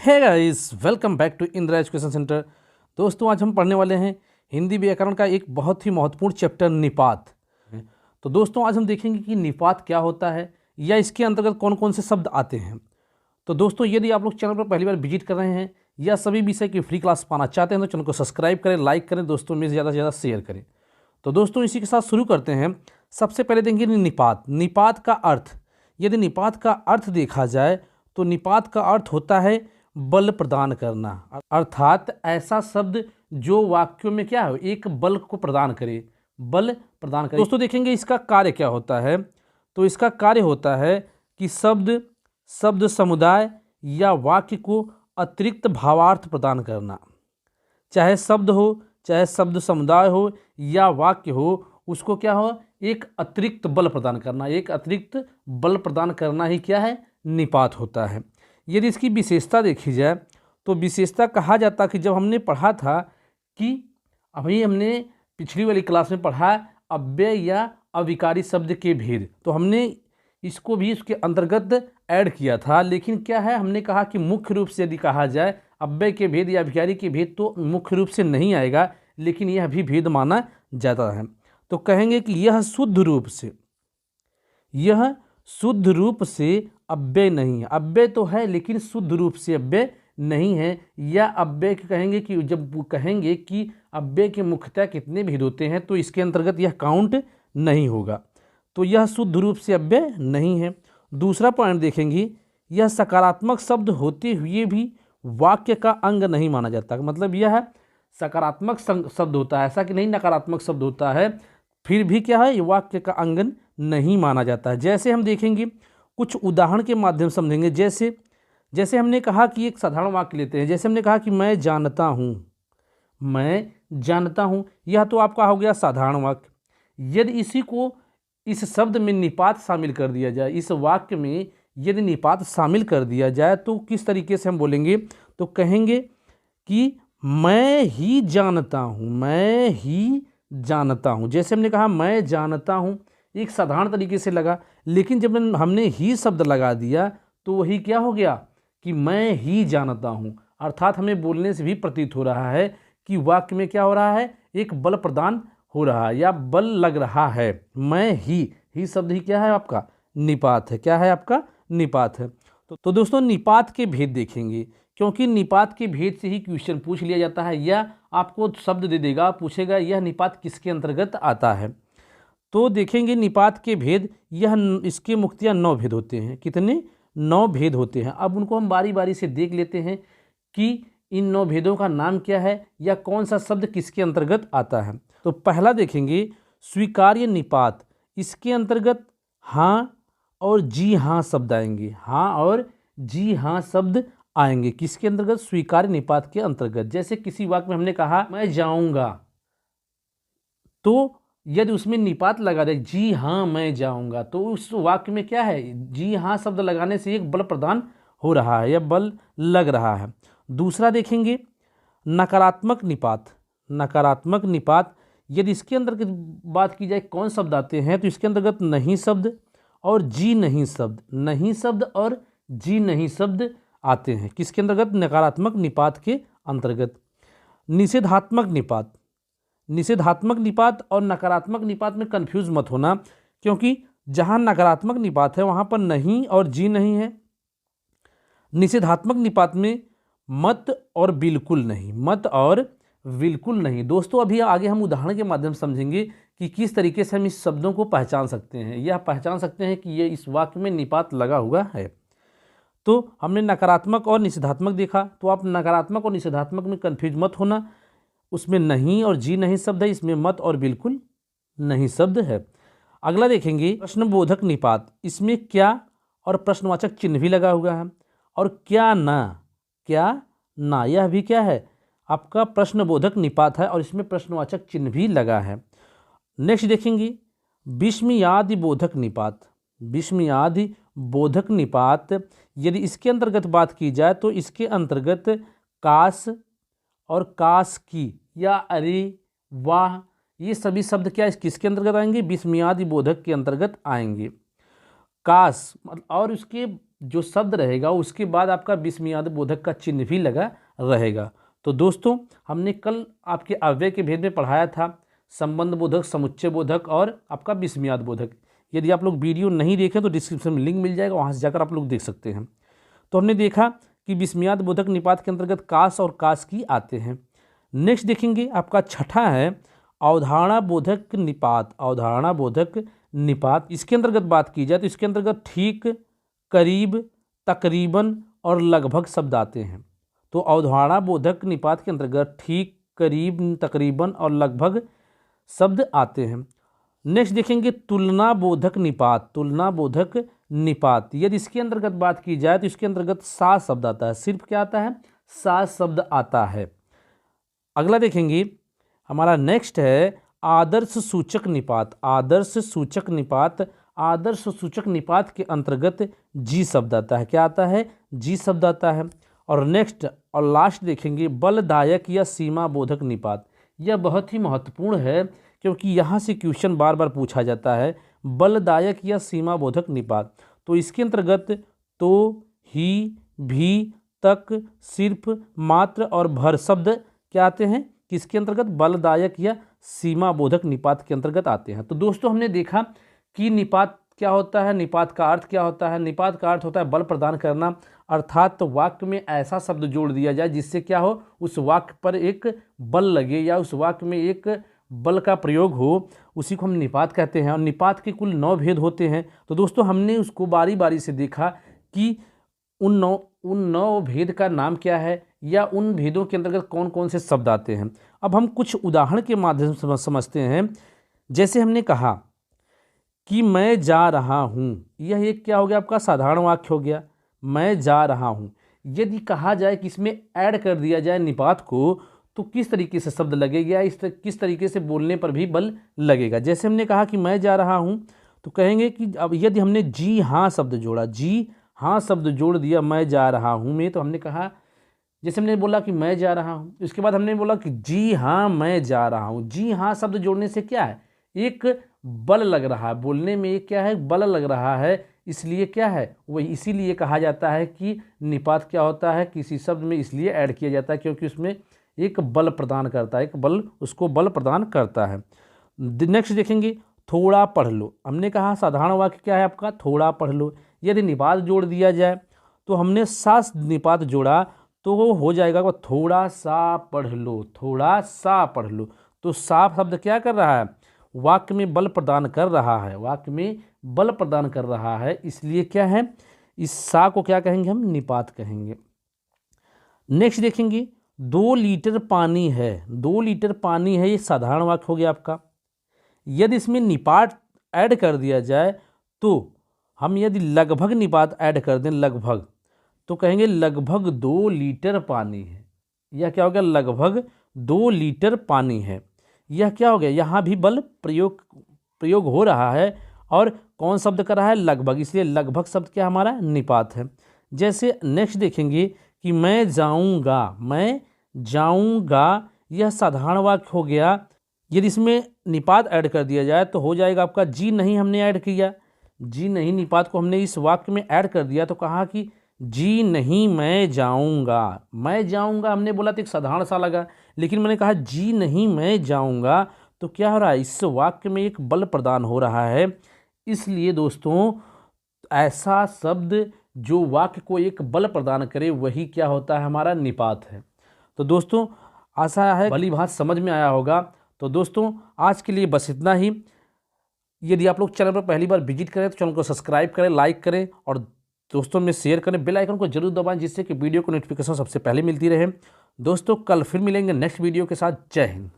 है guys, welcome back to Indira education centre. दोस्तों, आज हम पढ़ने वाले हैं हिंदी व्याकरण का एक बहुत ही महत्वपूर्ण चैप्टर निपात। तो दोस्तों, आज हम देखेंगे कि निपात क्या होता है या इसके अंतर्गत कौन कौन से शब्द आते हैं। तो दोस्तों, यदि आप लोग चैनल पर पहली बार विजिट कर रहे हैं या सभी विषय की फ्री क्लास पाना चाहते हैं तो चैनल को सब्सक्राइब करें, लाइक करें, दोस्तों में ज़्यादा से ज़्यादा शेयर करें। तो दोस्तों, इसी के साथ शुरू करते हैं। सबसे पहले देखेंगे निपात। निपात का अर्थ, यदि निपात का अर्थ देखा जाए तो निपात का अर्थ होता है बल प्रदान करना, अर्थात ऐसा शब्द जो वाक्यों में क्या है, एक बल को प्रदान करे, बल प्रदान करे। दोस्तों देखेंगे इसका कार्य क्या होता है। तो इसका कार्य होता है कि शब्द समुदाय या वाक्य को अतिरिक्त भावार्थ प्रदान करना। चाहे शब्द हो, चाहे शब्द समुदाय हो या वाक्य हो, उसको क्या हो, एक अतिरिक्त बल प्रदान करना। एक अतिरिक्त बल प्रदान करना ही क्या है, निपात होता है। यदि इसकी विशेषता देखी जाए तो विशेषता कहा जाता कि जब हमने पढ़ा था कि अभी हमने पिछली वाली क्लास में पढ़ा अव्यय या अविकारी शब्द के भेद, तो हमने इसको भी इसके अंतर्गत ऐड किया था। लेकिन क्या है, हमने कहा कि मुख्य रूप से यदि कहा जाए अव्यय के भेद या अविकारी के भेद तो मुख्य रूप से नहीं आएगा, लेकिन यह भी भेद माना जाता है। तो कहेंगे कि यह शुद्ध रूप से अव्यय नहीं है। अव्यय तो है लेकिन शुद्ध रूप से अव्यय नहीं है। या अव्यय कहेंगे कि जब कहेंगे कि अव्यय के मुख्यतः कितने भेद होते हैं तो इसके अंतर्गत यह काउंट नहीं होगा। तो यह शुद्ध रूप से अव्यय नहीं है। दूसरा पॉइंट देखेंगे, यह सकारात्मक शब्द होते हुए भी वाक्य का अंग नहीं माना जाता। मतलब यह सकारात्मक शब्द होता है, ऐसा कि नहीं नकारात्मक शब्द होता है, फिर भी क्या है, वाक्य का अंग नहीं माना जाता है। जैसे हम देखेंगे, कुछ उदाहरण के माध्यम समझेंगे। जैसे हमने कहा कि एक साधारण वाक्य लेते हैं। जैसे हमने कहा कि मैं जानता हूँ, यह तो आपका हो गया साधारण वाक्य। यदि इसी को इस शब्द में निपात शामिल कर दिया जाए, इस वाक्य में यदि निपात शामिल कर दिया जाए तो किस तरीके से हम बोलेंगे, तो कहेंगे कि मैं ही जानता हूँ। जैसे हमने कहा मैं जानता हूँ, एक साधारण तरीके से लगा, लेकिन जब हमने ही शब्द लगा दिया तो वही क्या हो गया कि मैं ही जानता हूँ। अर्थात हमें बोलने से भी प्रतीत हो रहा है कि वाक्य में क्या हो रहा है, एक बल प्रदान हो रहा है या बल लग रहा है। मैं ही शब्द ही क्या है, आपका निपात है। क्या है, आपका निपात है। तो दोस्तों, निपात के भेद देखेंगे, क्योंकि निपात के भेद से ही क्वेश्चन पूछ लिया जाता है या आपको शब्द दे देगा, पूछेगा यह निपात किसके अंतर्गत आता है। तो देखेंगे निपात के भेद, इसके मुख्यतः 9 भेद होते हैं। कितने? 9 भेद होते हैं। अब उनको हम बारी बारी से देख लेते हैं कि इन 9 भेदों का नाम क्या है या कौन सा शब्द किसके अंतर्गत आता है। तो पहला देखेंगे स्वीकार्य निपात। इसके अंतर्गत हाँ और जी हाँ शब्द आएंगे। हाँ और जी हाँ शब्द आएंगे किसके अंतर्गत, स्वीकार्य निपात के अंतर्गत। जैसे किसी वाक्य में हमने कहा मैं जाऊंगा, तो यदि उसमें निपात लगा दे जी हाँ मैं जाऊंगा, तो उस वाक्य में क्या है, जी हाँ शब्द लगाने से एक बल प्रदान हो रहा है या बल लग रहा है। दूसरा देखेंगे नकारात्मक निपात। यदि इसके अंतर्गत बात की जाए कौन शब्द आते हैं, तो इसके अंतर्गत नहीं शब्द और जी नहीं शब्द आते हैं। किसके अंतर्गत, नकारात्मक निपात के अंतर्गत। निषेधात्मक निपात और नकारात्मक निपात में कंफ्यूज मत होना, क्योंकि जहां नकारात्मक निपात है वहां पर नहीं और जी नहीं है। निषेधात्मक निपात में मत और बिल्कुल नहीं। दोस्तों, अभी आगे हम उदाहरण के माध्यम से समझेंगे कि किस तरीके से हम इस शब्दों को पहचान सकते हैं या पहचान सकते हैं कि ये इस वाक्य में निपात लगा हुआ है। तो हमने नकारात्मक और निषेधात्मक देखा, तो आप नकारात्मक और निषेधात्मक में कंफ्यूज मत होना। उसमें नहीं और जी नहीं शब्द है, इसमें मत और बिल्कुल नहीं शब्द है। अगला देखेंगे प्रश्नबोधक निपात। इसमें क्या और प्रश्नवाचक चिन्ह भी लगा हुआ है, और क्या ना यह भी क्या है, आपका प्रश्नबोधक निपात है और इसमें प्रश्नवाचक चिन्ह भी लगा है। नेक्स्ट देखेंगे विस्मयादि बोधक निपात। यदि इसके अंतर्गत बात की जाए तो इसके अंतर्गत काश और काश की या अरे वाह, ये सभी शब्द क्या किसके अंतर्गत आएंगे, विस्मयादि बोधक के अंतर्गत आएंगे। काश और उसके जो शब्द रहेगा उसके बाद आपका विस्मयादि बोधक का चिन्ह भी लगा रहेगा। तो दोस्तों हमने कल आपके अव्यय के भेद में पढ़ाया था संबंध बोधक, समुच्चय बोधक और आपका विस्मयादि बोधक। यदि आप लोग वीडियो नहीं देखें तो डिस्क्रिप्शन में लिंक मिल जाएगा, वहाँ से जाकर आप लोग देख सकते हैं। तो हमने देखा कि विस्मयादि बोधक निपात के अंतर्गत कास और कास की आते हैं। नेक्स्ट देखेंगे आपका छठा है अवधारणा बोधक निपात। अवधारणा बोधक निपात, इसके अंतर्गत बात की जाए तो इसके अंतर्गत ठीक, करीब, तकरीबन और लगभग शब्द आते हैं। तो अवधारणा बोधक निपात के अंतर्गत ठीक, करीब, तकरीबन और लगभग शब्द आते हैं। नेक्स्ट देखेंगे तुलना बोधक निपात। तुलना बोधक निपात, यदि इसके अंतर्गत बात की जाए तो इसके अंतर्गत 7 शब्द आता है। सिर्फ क्या आता है? 7 शब्द आता है। अगला देखेंगे हमारा नेक्स्ट है आदर्श सूचक निपात। आदर्श सूचक निपात, आदर्श सूचक निपात के अंतर्गत जी शब्द आता है। क्या आता है? जी शब्द आता है। और नेक्स्ट और लास्ट देखेंगे बलदायक या सीमा बोधक निपात। यह बहुत ही महत्वपूर्ण है क्योंकि यहाँ से क्वेश्चन बार बार पूछा जाता है, बलदायक या सीमा बोधक निपात। तो इसके अंतर्गत तो, ही, भी, तक, सिर्फ, मात्र और भर शब्द क्या आते हैं? किसके अंतर्गत? बलदायक या सीमा बोधक निपात के अंतर्गत आते हैं। तो दोस्तों हमने देखा कि निपात क्या होता है, निपात का अर्थ क्या होता है। निपात का अर्थ होता है बल प्रदान करना, अर्थात तो वाक्य में ऐसा शब्द जोड़ दिया जाए जिससे क्या हो, उस वाक्य पर एक बल लगे या उस वाक्य में एक बल का प्रयोग हो, उसी को हम निपात कहते हैं। और निपात के कुल 9 भेद होते हैं। तो दोस्तों हमने उसको बारी बारी से देखा कि उन नौ भेद का नाम क्या है या उन भेदों के अंतर्गत कौन कौन से शब्द आते हैं। अब हम कुछ उदाहरण के माध्यम से समझते हैं। जैसे हमने कहा कि मैं जा रहा हूँ, यह एक क्या हो गया? आपका साधारण वाक्य हो गया, मैं जा रहा हूँ। यदि कहा जाए कि इसमें ऐड कर दिया जाए निपात को तो किस तरीके से शब्द लगेगा, किस तरीके से बोलने पर भी बल लगेगा। जैसे हमने कहा कि मैं जा रहा हूँ तो कहेंगे कि अब यदि हमने जी हाँ शब्द जोड़ा, जी हाँ शब्द जोड़ दिया मैं जा रहा हूँ में, तो हमने कहा, जैसे हमने बोला कि मैं जा रहा हूँ, इसके बाद हमने बोला कि जी हाँ मैं जा रहा हूँ। जी हाँ शब्द जोड़ने से क्या है? एक बल लग रहा है, बोलने में एक क्या है? बल लग रहा है। इसलिए क्या है? वही इसीलिए कहा जाता है कि निपात क्या होता है, किसी शब्द में इसलिए ऐड किया जाता है क्योंकि उसमें एक बल प्रदान करता है, एक बल उसको बल प्रदान करता है। नेक्स्ट देखेंगे थोड़ा पढ़ लो। हमने कहा साधारण वाक्य क्या है आपका? थोड़ा पढ़ लो। यदि निपात जोड़ दिया जाए तो हमने 7 निपात जोड़ा तो वो हो जाएगा वो थोड़ा सा पढ़ लो, थोड़ा सा पढ़ लो। तो सा शब्द क्या कर रहा है? वाक्य में बल प्रदान कर रहा है, वाक्य में बल प्रदान कर रहा है। इसलिए क्या है? इस सा को क्या कहेंगे हम? निपात कहेंगे। नेक्स्ट देखेंगे 2 लीटर पानी है। 2 लीटर पानी है, ये साधारण वाक्य हो गया आपका। यदि इसमें निपात ऐड कर दिया जाए तो हम यदि लगभग निपात ऐड कर दें, लगभग, तो कहेंगे लगभग 2 लीटर पानी है। यह क्या हो गया? लगभग 2 लीटर पानी है। यह क्या हो गया? यहाँ भी बल प्रयोग हो रहा है और कौन शब्द कर रहा है? लगभग। इसलिए लगभग शब्द क्या हमारा? निपात है। जैसे नेक्स्ट देखेंगे कि मैं जाऊँगा, मैं जाऊँगा, यह साधारण वाक्य हो गया। यदि इसमें निपात ऐड कर दिया जाए तो हो जाएगा आपका जी नहीं, हमने ऐड किया, जी नहीं निपात को हमने इस वाक्य में ऐड कर दिया तो कहा कि जी नहीं मैं जाऊंगा। मैं जाऊंगा हमने बोला तो एक साधारण सा लगा, लेकिन मैंने कहा जी नहीं मैं जाऊंगा तो क्या हो रहा है? इस वाक्य में एक बल प्रदान हो रहा है। इसलिए दोस्तों ऐसा शब्द जो वाक्य को एक बल प्रदान करे वही क्या होता है? हमारा निपात है। तो दोस्तों आशा है भली भांति समझ में आया होगा। तो दोस्तों आज के लिए बस इतना ही। यदि आप लोग चैनल पर पहली बार विजिट करें तो चैनल को सब्सक्राइब करें, लाइक करें और दोस्तों में शेयर करें, बेल आइकन को जरूर दबाएं जिससे कि वीडियो को नोटिफिकेशन सबसे पहले मिलती रहे। दोस्तों कल फिर मिलेंगे नेक्स्ट वीडियो के साथ। जय हिंद।